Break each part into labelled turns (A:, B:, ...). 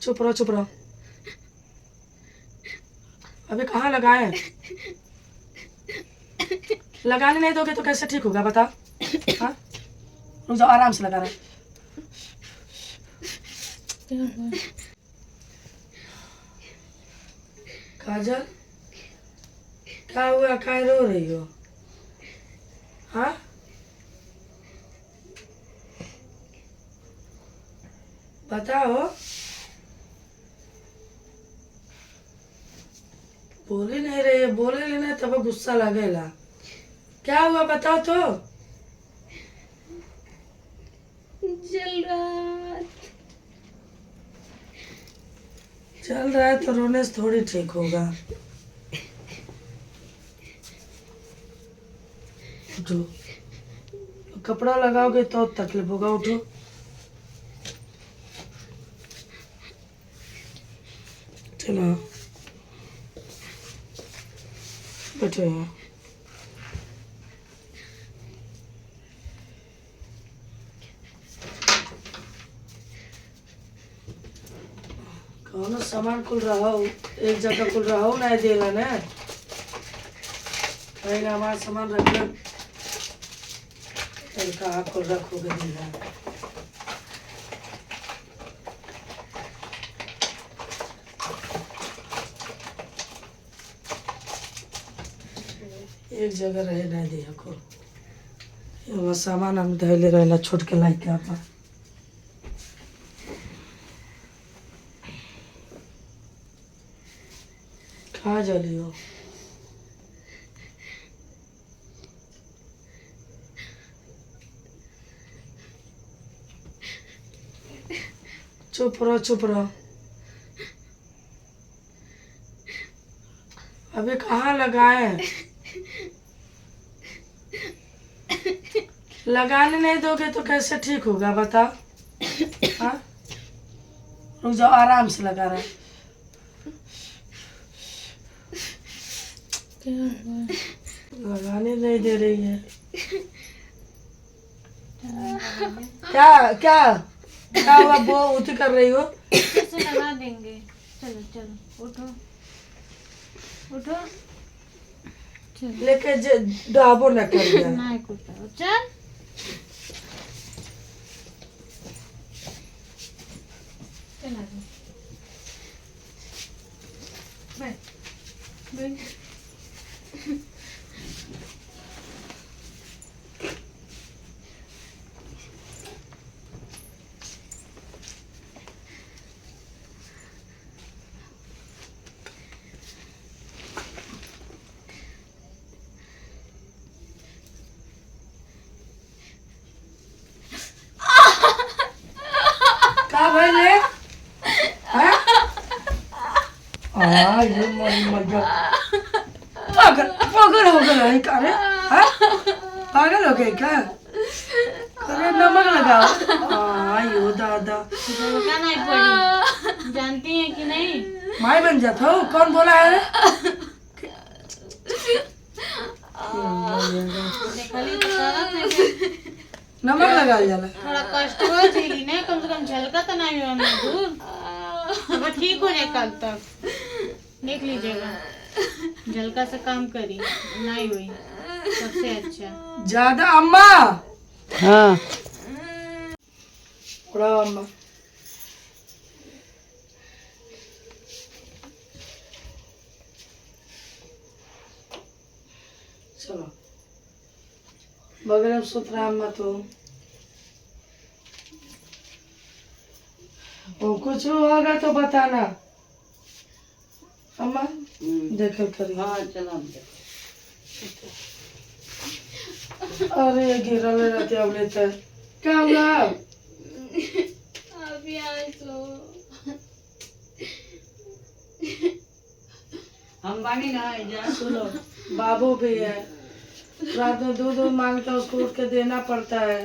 A: चुप रहो चुप रहो। अभी कहाँ लगाए? लगाने नहीं दोगे तो कैसे ठीक होगा बताओ? हाँ, रुक जाओ, आराम से लगा रहा। काजल, क्या हुआ? क्या रो रही हो? हाँ, बताओ। बोल ही नहीं रही है, बोले लेना तब गुस्सा लगेगा। क्या हुआ बताओ तो।
B: चल रहा
A: चल रहा है तो रोने से थोड़ी ठीक होगा। उठो, कपड़ा लगाओगे तो तकलीफ होगा। उठो, चलो बैठो यहाँ। कौन सामान खुल रहा हो, एक जगह खुल रहा हो नहीं देला ने। कहीं ना हमारा सामान रख लो, कहाँ खुल रखोगे देगा। एक जगह रहे नहीं दिया को। वो सामान हम धैले रहेला छोट के लाइक के आपा। कहाँ जली हो? चुप रहो चुप रहो। अभी कहाँ लगाए? लगाने नहीं दोगे तो कैसे ठीक होगा बताओ? हाँ, रुक जाओ, आराम से लगा रहा। लगाने नहीं दे रही है। क्या क्या क्या हुआ? वो उठी कर रही हो?
B: कैसे लगा देंगे। चलो चलो उठो उठो। चलो
A: लेके डाबो न कर दिया।
B: ना कुछ चल। चला दो। बैठ बैठ।
A: का भाई ले? हैं? ये मजा पागल पागल हो गया क्या रे? हैं? पागल हो गए क्या? अरे नमक लगाओ। यो दादा,
B: झलका नहीं पड़ी, जानती हैं कि नहीं?
A: माई बन जाता हो। कौन बोला है रे?
B: देखली तो सारा नहीं।
A: नमक लगा जाला।
B: थोड़ा कष्ट हो झेली ने, कम से कम झलका तो नहीं हुआ ना दूर। अब ठीक हो जाए कल तक, देख लीजिएगा। झलका से काम करी नहीं हुई सबसे अच्छा।
A: ज्यादा अम्मा।
C: हाँ
A: उड़ा अम्मा। चलो बगल में सुत रहा अम्मा तो। वो कुछ होगा तो बताना अम्मा। देखल करी।
C: हाँ चलो।
A: अरे गिरल रहते अब लेते क्या हुआ?
B: अभी आज तो
C: हम बानी ना जा।
A: सुनो, बाबू भी है, रात में दूध मांगता है, उसको उठ के देना पड़ता है।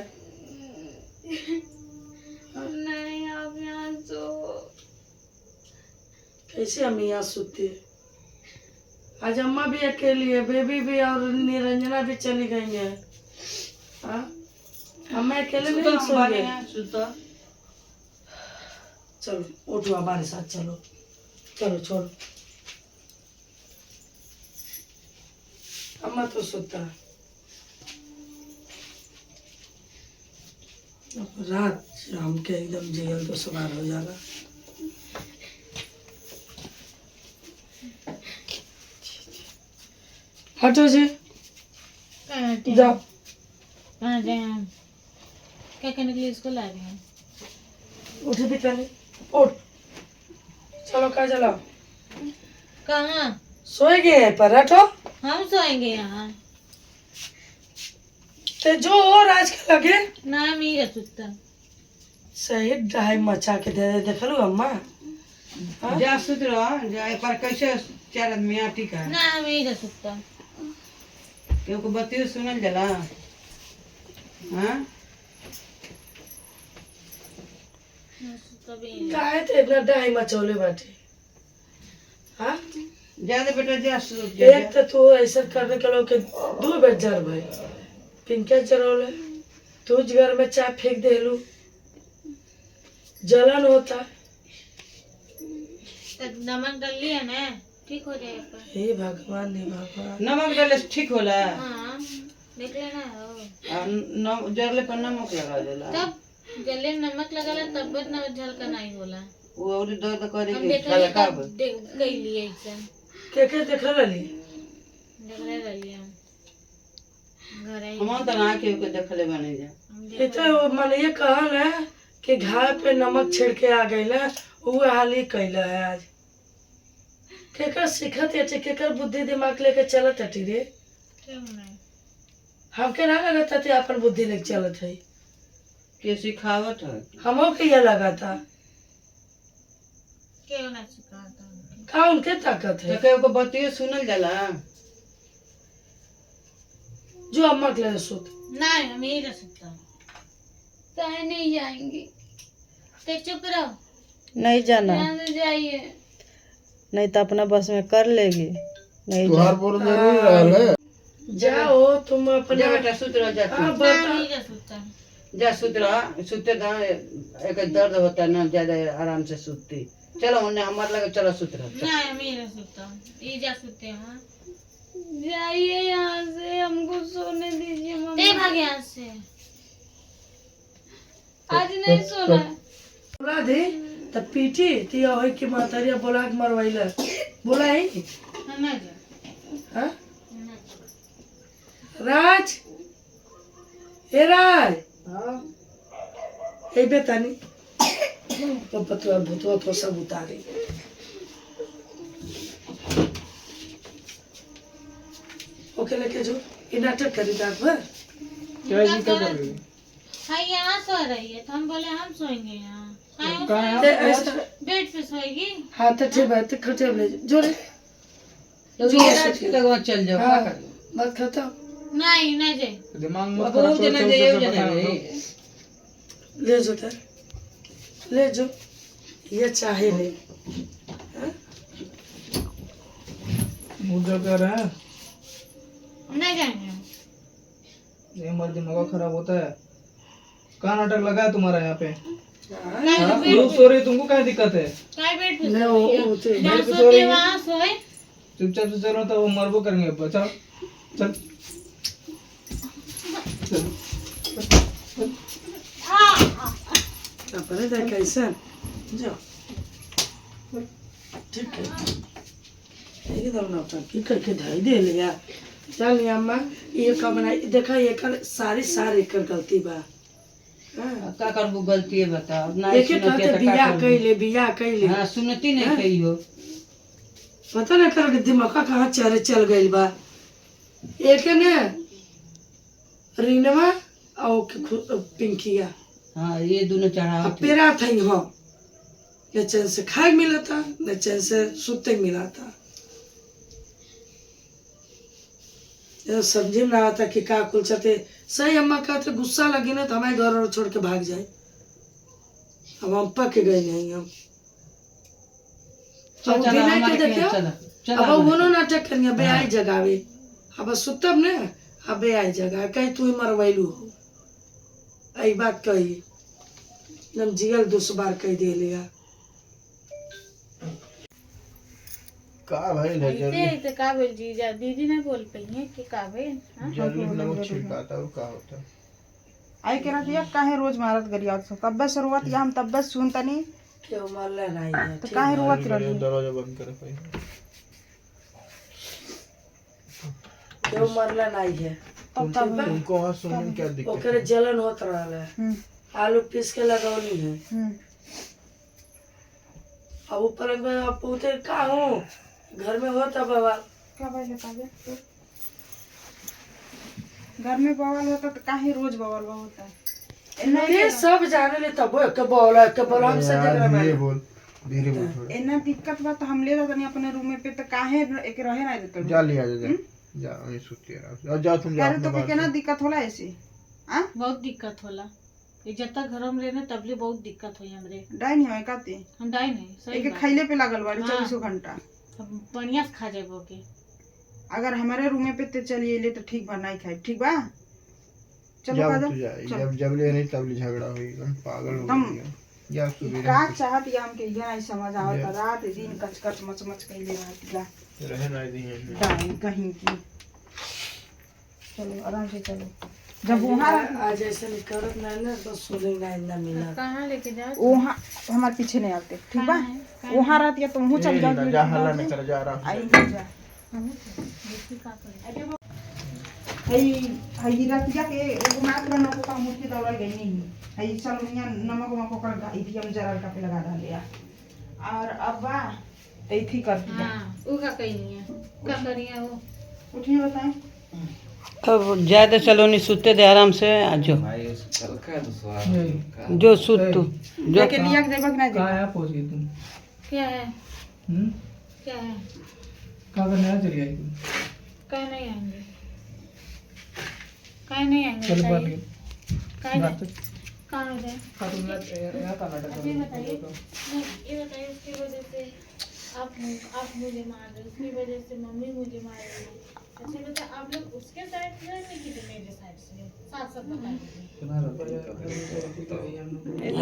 B: नहीं आप यहाँ सो।
A: कैसे हम यहाँ सोते? आज अम्मा भी अकेली है, बेबी भी और निरंजना भी चली गई है। हाँ, हम अकेले नहीं सोएंगे। चलो उठो हमारे साथ, चलो चलो छोड़ो। अम्मा तो सोता है। अब रात शाम के एकदम जिगल तो सवार हो जाएगा। हटो जी, जाओ।
B: कहाँ जाए हम? क्या करने के लिए इसको ला रहे हैं?
A: उठे भी पहले, उठ। चलो कहा चलाओ।
B: कहाँ?
A: सोएंगे यहीं पर, हटो।
B: हम सोएंगे यहाँ।
A: ते जो और आज के लगे
B: ना मेरा सुता।
A: सही ढाई मचा के दे देखलू अम्मा। हाँ?
C: जा सुत रहो, जा एक बार कैसे 4 आदमी आटी का
B: ना मेरा सुता।
C: क्योंकि बतियो सुनल जला। हाँ
A: काहे ते इतना ढाई मचौले बाटे? हाँ?
C: ज्यादा बेटा जा सुत जा।
A: एक तो तू ऐसा करने के लोग के 2 बेर जर भाई पिंके जरौले, तू घर में चाय फेंक देलू, जलन होता।
B: तो नमक डाल लिया ना, ठीक हो जाएगा।
A: हे भगवान, हे भगवान।
C: नमक डाले से ठीक होला।
B: हाँ देख लेना हो।
C: जरले पर नमक लगा देला।
B: तब जले नमक लगाला तब न झलका नहीं होला।
C: वो और दर्द करे
B: हम
C: के
B: देख
C: खाला का
B: कई लिए ऐसा
A: के देख रही?
B: देख रही हम घर आई।
C: हम तो ना के देखले बने जा।
A: ये तो माने ये कहल है कि घाव पे नमक छिड़ के आ गई ना, वो हाल ही कैला है आज। केकर सीखत है, केकर बुद्धि दिमाग लेके चलत हटी रे।
B: क्यों नहीं?
A: हमके ना लगता था अपन बुद्धि लेके चलत है।
C: के सिखावत है।
A: हमो के ये लगा था।
B: क्यों ना सिखाता?
A: का उनके ताकत है
C: तो के बतियो सुनल जाला।
A: जो अम्मा के लिए सुत।
B: नहीं हम यही रह सकता। कहीं नहीं जाएंगे। तो चुप रहो।
C: नहीं जाना,
B: यहाँ से जाइए।
C: नहीं तो अपना बस में कर लेगी। नहीं
D: तुहार बोल जरूरी रहल है।
A: जाओ तुम अपने।
C: जा बेटा सुत रह जा।
A: हाँ,
C: तू।
A: बता।
B: नहीं रह सकता।
C: जा सुत रह, सुते दा एक दर्द होता है ना, ज्यादा आराम से सुतती। चलो उन्हें हमारे लगे, चलो सुत रह।
B: नहीं हम यही रह सकता। ये जा सकते हैं। जाइए यहाँ से, हमको सोने दीजिए मम्मी। भाग यहाँ से। आज नहीं सोना है।
A: बोला दे तो पीटी तिया होई कि मातारिया बोला के मरवाइला। बोला है
B: हम ना जा।
A: हाँ? राज, ए राज, ए बेतानी तो पतवा भूतवा तो सब उतारे। ओके लेके जो ये नाटक करी रात भर।
D: क्या जी क्या कर रही है?
B: हाँ यहाँ सो रही है तो हम बोले हम सोएंगे यहाँ। हाँ, वो
D: कहाँ
A: ते
D: है?
A: ऐसा
B: बेड पे सोएगी।
A: हाँ तो ठीक है, तो खटे ले जो रे
C: तो ये रात के लगवा चल जाओ।
A: हाँ
C: क्या कर?
A: बात खत्म।
B: नहीं नहीं जाए।
D: दिमाग मत
C: अब
D: खराब
C: वो
D: करो,
C: जना
D: चल
C: जाए
D: चल
C: जना
D: बता
C: रे।
D: दो।
A: ले जो तर ले जो, ये चाहे ले। हाँ?
D: मुझे कह रहे हैं
B: नहीं जाएंगे।
D: ये हमारा दिमाग खराब होता है। कहाँ नाटक लगा है तुम्हारा यहाँ पे?
B: नहीं
D: हाँ?
B: बेड
D: लोग सो रहे, तुमको क्या दिक्कत है?
B: काय बेड पे
A: ले
B: सोएगी?
A: वो ते
B: जहाँ
D: बेड पे सो
B: सोती
D: रही
B: है
D: है।
B: वहाँ सोए।
D: चुपचाप से चलो तो वो मरबो करेंगे। चल चल चल।
A: अपने देख कैसे जाओ। ठीक है एकदम नौटंकी करके धाई दे लिया। चल नहीं अम्मा, ये का बनाई देखा, ये कर सारी एक गलती बा। हाँ?
C: का करबू गलती है बता। ना
A: एक
C: सुनती
A: कहते
C: है तो का
A: बिया कैले
C: हाँ सुनती नहीं
A: हाँ?
C: कही हो।
A: पता नहीं कर दिमाग कहाँ चल गई बा। एक ने रीनवा और पिंकिया
C: हाँ ये दोनों चढ़ाव थे।
A: पेरा था यहाँ, न चैन से खाए मिला था न चैन से सुते मिला था। ये समझ में ना आता कि का कुल चते। सही अम्मा कहते गुस्सा लगी ना तो हमारे घर और छोड़ के भाग जाए। अब हम पक गए नहीं हम। अब
C: चल
A: बिना
C: हमारे
A: के देखियो,
C: चल चल
A: अब वो नाटक करिए बेआई जगावे। अब सुतब ने अब बेआई जगा कहीं तू ही मरवैलू हो। आई बात कही एकदम जिगल 200 बार कह दे लिया।
D: का भाई ले
B: ऐसे
D: जल्दी
B: ऐसे का बोल जीजा दीदी ने बोल पई है कि का भाई
D: जल्दी नमक छिड़काता है का होता है
E: आई के रतिया काहे रोज मारत गरिया तब्बे शुरुआत या हम तब्बे सुनतनी
A: क्यों मरले नहीं है
E: तो काहे रोवत रही
D: दरवाजा बंद कर भाई
A: क्यों मरले नहीं है
D: तुमको वहाँ सुनने में क्या दिक्कत
A: ओकरे जलन होत रहले आलू पीस के लगौली है अब ऊपर में अब पूछे का हूँ घर में होता बाबा
E: का बोले पागे घर में बवाल होता तो काहे रोज बवाल होता है
A: ये सब जाने ले तब के बोला हम से देख रहा
D: धीरे बोल धीरे बोल थोड़ा
E: इतना दिक्कत बा तो हम ले जाते नहीं अपने रूम में पे तो काहे एक रहे ना देते
D: जा लिया जा जा मैं सुती रहा जाओ तुम जाओ
E: तो कितना दिक्कत होला ऐसे हां
B: बहुत दिक्कत होला ये जब तक घर में रहने तबले बहुत दिक्कत होई हमरे
E: डाई नहीं होय काते
B: हम डाई नहीं सही
E: एक खैले पे लागल बाड़ी 24 घंटा
B: हम बढ़िया से खा जाबो के
E: अगर हमारे रूम में पे ते चलिए ले तो ठीक बा नहीं खाई ठीक बा चलो
D: जाओ
E: का
D: तू जा जब ले नहीं तब ले झगड़ा होई पागल हो गया या सुबह
E: का चाहत या हमके ये नहीं समझ आवत रात दिन कच कच मच मच कइले रहतिया
D: रहे ना दी है
E: डाई कहीं की चलो आराम से चलो जब वहाँ
A: आज ऐसे नहीं करत नहीं ना तो सुनेंगे ना मिला
B: कहां लेके जा
E: वहाँ हमारे पीछे नहीं आते ठीक बा वहाँ रहती है तो वहाँ चल जाओ
D: जा हल्ला नहीं कर जा रहा
E: आई जा
B: देखी का करे
E: हई हई रतिया के एगो मात्र न को का मुट्ठी दौड़ल गई नहीं हई सलमिया नमक वमक कर गई थी हम जरा का पे लगा डाल लिया और अब बा ऐथी कर दिया
B: हां ऊ का कहीं नहीं है का करिया वो
E: उठिए बताएं
C: अब ज्यादा चलो नहीं सुते दे आराम से जो जो सुत तू जो
E: लेके लिया के देबक ना दे
D: कहाँ पहुँच गई तुम
B: क्या है क्या है
D: कहाँ करने आ चली आई तुम
B: कहीं नहीं आएंगे कहीं नहीं आएंगे
D: चल बात
B: कहीं कहाँ हो जाए
D: यहाँ कर्नाटक
B: ये बताइए उसकी वजह से आप मुझे मार रहे उसकी वजह से मम्मी मुझे मार रही है अच्छा बता आप लोग उसके साइड से नहीं कि मेरे साइड से साथ साथ बता दीजिए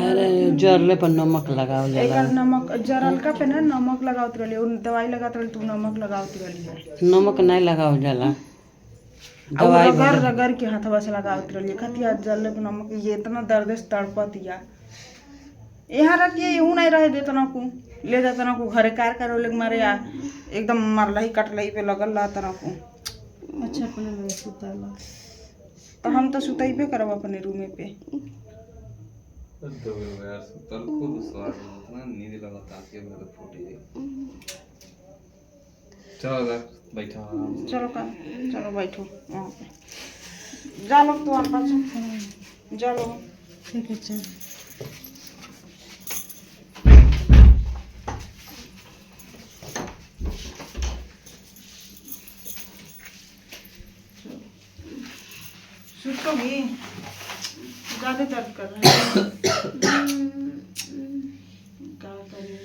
C: अरे जरले पर नमक लगाओ
E: एक
C: जाला
E: नमक जरल का पे ना नमक लगावत रहली उन दवाई लगावत रहली तू नमक लगावत रहली
C: नमक नहीं लगाओ जाला
E: दवाई रगड़ रगड़ के हाथवा से लगावत रहली खतिया जरले पे नमक ये इतना दर्द से तड़पतिया यहाँ रखिए यूं नहीं रहे देता ना को ले जाता ना को घरे कार कर लोग मारे आ एकदम मरला ही कटला ही पे लगल रहा ना को अच्छा अपने में सुताला तो हम तो सुताई पे करब अपने रूम पे चलो का चलो बैठो वहाँ पे जा लोग तो आप जा लो
B: ठीक है चल
E: सुतोगी ज़्यादा दर्द कर रहा है क्या करें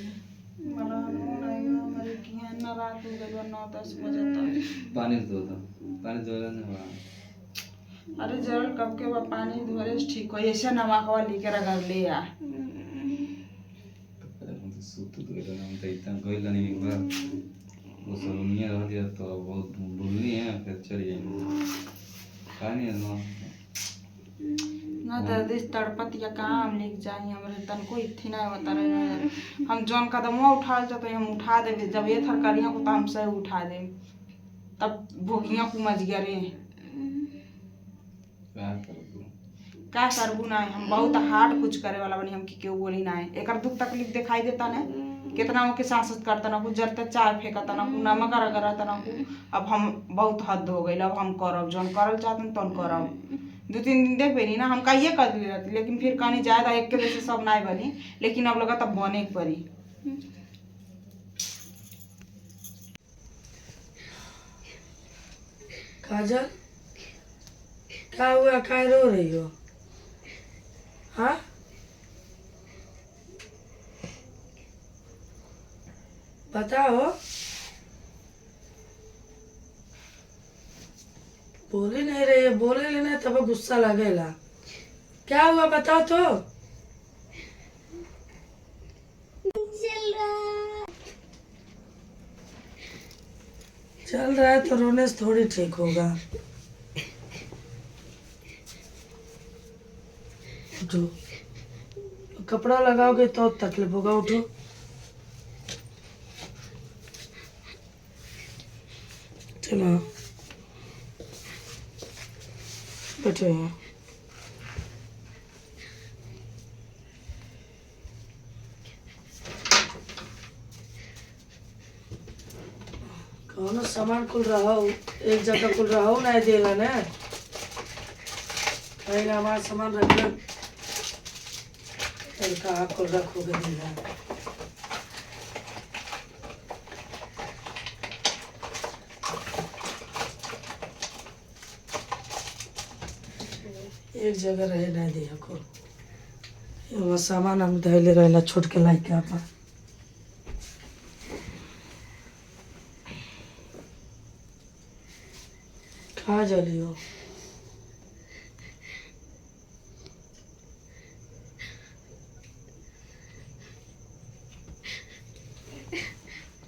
E: मला नहीं हमारे की है ना रात हो गई 9-10 बजे तक
F: पानी दो नहीं हुआ
E: अरे जरूर कब के बाद पानी धोरे ठीक हो ऐसे नमक हवा लेके रगड़ ले आ
F: सूत तो हम तो इतना कोई नहीं एक बार वो सलोनिया रह दिया तो बहुत भूलनी है फिर चली जाएंगे पानी है
E: ना दर्द तड़पत या कहाँ हम लेके जाए हमारे तन को इतनी ना बता रहे हम जौन कदम उठा जाते हम उठा देवे जब ये थर करिया को तो हम सही उठा दे तब भोगिया को मच गया रे का करबू ना हम बहुत हार्ड कुछ करे वाला बनी हम की केहू बोली ना है एक दुख तकलीफ दिखाई देता ना कितना के सांसत करता ना को जरते चाय फेंकता ना को नमक रगड़ता ना को अब हम बहुत हद हो गई अब हम करब जौन करल चाहते तौन करब 2-3 दिन देख बनी ना हम कहिए कर ले रहती लेकिन फिर कहानी ज्यादा एक के जैसे सब नहीं बनी लेकिन अब लगा तब बने के पड़ी
A: काजल क्या हुआ क्या रो रही हो हाँ बताओ बोले नहीं रही बोले लेना तब गुस्सा लगेला क्या हुआ बताओ तो चल रहा है तो रोने से थोड़ी ठीक होगा। उठो, कपड़ा लगाओगे तो तकलीफ होगा। उठो, चलो बैठो यहाँ। कौन सामान खुल रहा हो, एक जगह खुल रहा हो नहीं देला ना, कहीं हमारा सामान रख लो, कहाँ खुल रखोगे देला। एक जगह रहे नहीं दिया को, वहाँ सामान हम धैले रहेला छोट के लाइक के आपा। कहाँ जली हो?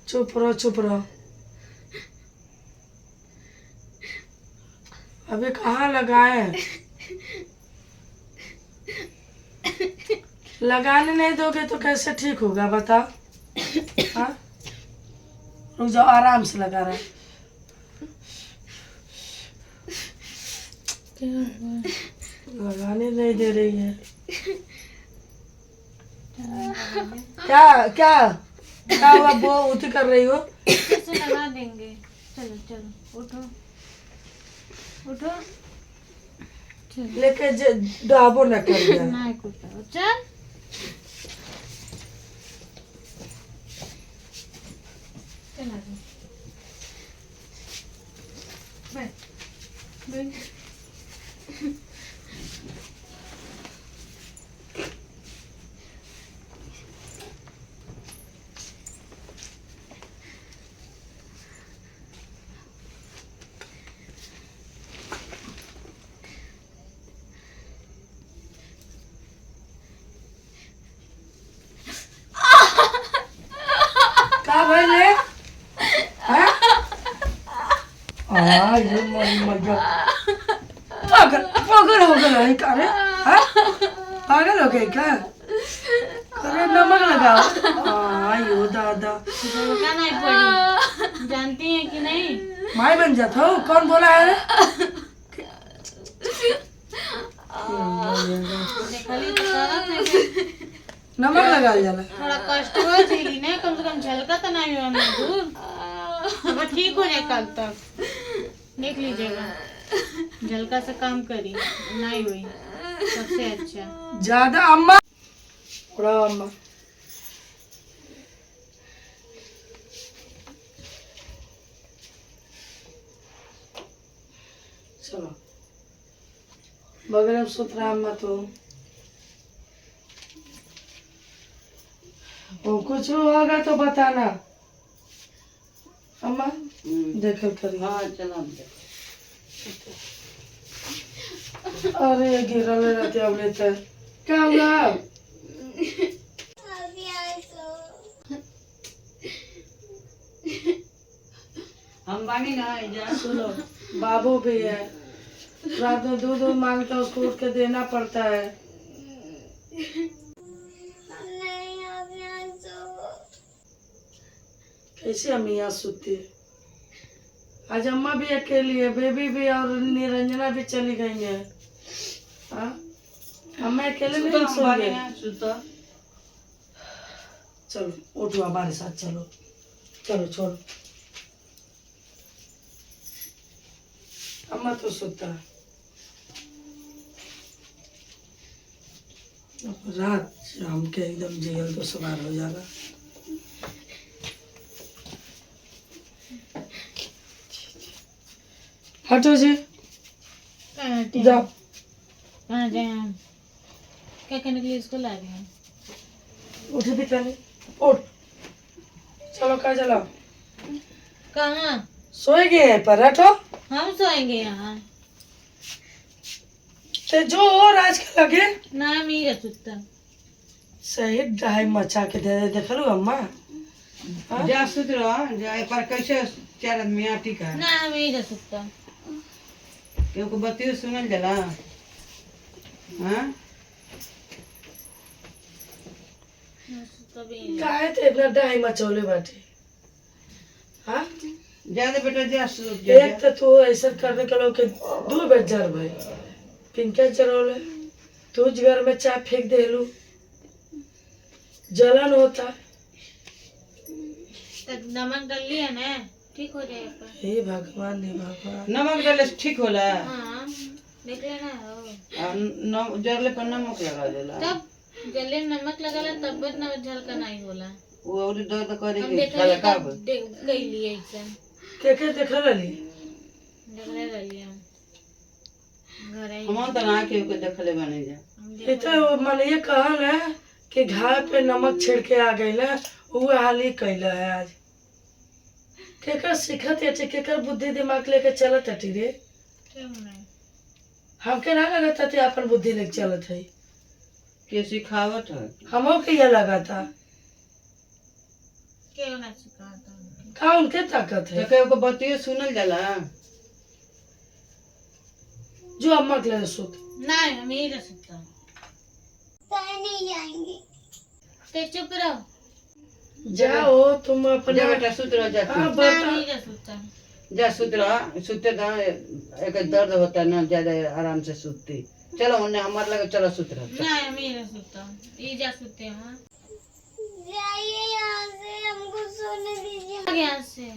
A: चुप रहो, चुप रहो। अभी कहाँ लगाए? लगाने नहीं दोगे तो कैसे ठीक होगा बताओ? हाँ, रुक जाओ, आराम से लगा रहा है। लगाने नहीं दे रही है। क्या क्या क्या हुआ? वो उठी कर रही हो?
B: कैसे लगा देंगे? चलो चलो उठो उठो।
A: लेके डाबो न कर दिया।
B: नहीं कुछ चल। चला दो। बैठ बैठ।
A: का भइले? हैं? ये मजा पागल पागल हो गया है का रे? हैं? पागल हो गए क्या? अरे नमक लगाओ। यो दादा,
B: झलका नहीं पड़ी, जानती हैं कि नहीं?
A: माई बन जाता हो। कौन बोला है?
B: देखली तो करत है।
A: नमक लगा जाला।
B: थोड़ा कष्ट हो झेली ना, कम से कम झलका तो नहीं हुआ ना दूर। अब ठीक हो जाए कल तक, देख लीजिएगा। झलका से काम करी, नहीं हुई सबसे अच्छा।
A: ज्यादा अम्मा उड़ा अम्मा। चलो बगल में सुत रहा अम्मा तो। वो कुछ होगा तो बताना अम्मा। देखल करी।
C: हाँ चलो।
A: अरे गिरल रहते अब लेते क्या हुआ?
C: हम बानी ना जा।
A: सुनो, बाबू भी है, रात में दूध मांगता है, उसको उठ के देना पड़ता है। कैसे अम्मी यहाँ सोती है? आज अम्मा भी अकेली है, बेबी भी और निरंजना भी चली गई है। हाँ, अम्मा अकेले नहीं सोएंगे। चलो उठो हमारे साथ, चलो चलो छोड़ो। अम्मा तो सोता है। रात शाम के एकदम जेल तो सवार हो जाएगा। हटो जी, जाओ।
B: कहाँ जाए हम? क्या करने के लिए इसको ला रहे हैं?
A: उठ भी चले, उठ। चलो कहा चलाओ।
B: कहाँ?
A: सोएंगे यहीं पर, हटो।
B: हम सोएंगे यहाँ।
A: ते जो और आज के लगे
B: ना मेरा सुता।
A: सही ढाई मचा के दे देख लो अम्मा।
C: जा सुत रहो, जा एक बार कैसे चार आदमी आटी का
B: ना हम यही जा सकता
C: क्योंकि बत्ती सुनल जला हाँ
B: तभी
A: काहे ते इतना डाई मचौले बाटे हाँ
C: ज्यादा बेटा जा
A: एक तो तू ऐसा करने के लोग के 2 बेर जर भाई पिंके जरोले तू घर में चाय फेंक देलू जलन होता
B: तक नमक डाल लिया ना ठीक हो जाएगा
A: हे भगवान हे भगवान
C: नमक डाले से ठीक होला
B: हाँ देख लेना हो
C: जरले पर नमक लगा देला
B: तब जले नमक लगाला तब न झलका नहीं होला
C: वो और दर्द करे
B: हम
C: के
B: देख
C: खाला का
B: देख गई लिए ऐसा
A: के देखल रही
B: देख ले रही हम घर आई
C: हम तो ना के देखले बने जा
A: ये तो मन ये कहल है कि घाव पे नमक छिड़के आ गई ना वो हाली कैला है आज केकर सीखत है केकर बुद्धि दिमाग लेके चलत है रे
B: क्यों नहीं
A: हमके ना लगता थे अपन बुद्धि लेके चलत है
C: के सिखावत है
A: हमो के ये लगा था
B: क्यों ना सिखाता
A: का उनके ताकत है
C: तो के बत्ती सुनल जला
A: जो अम्मा के लिए सुत
B: नहीं हम यही रह सकता ते चुप रहो
A: जाओ तुम अपने
C: जा बेटा सुत रह जा तू।
A: हाँ,
B: ना हम
A: बता
B: यही रह सकता
C: जा सुत रह सुते दा एक दर्द होता है ना ज्यादा आराम से सुतती चलो उन्हें हमारे लगे चलो सुत रह
B: नहीं हम यही रह सकता ये जा सकते हैं जाइए यहाँ से हमको सोने दीजिए यहाँ से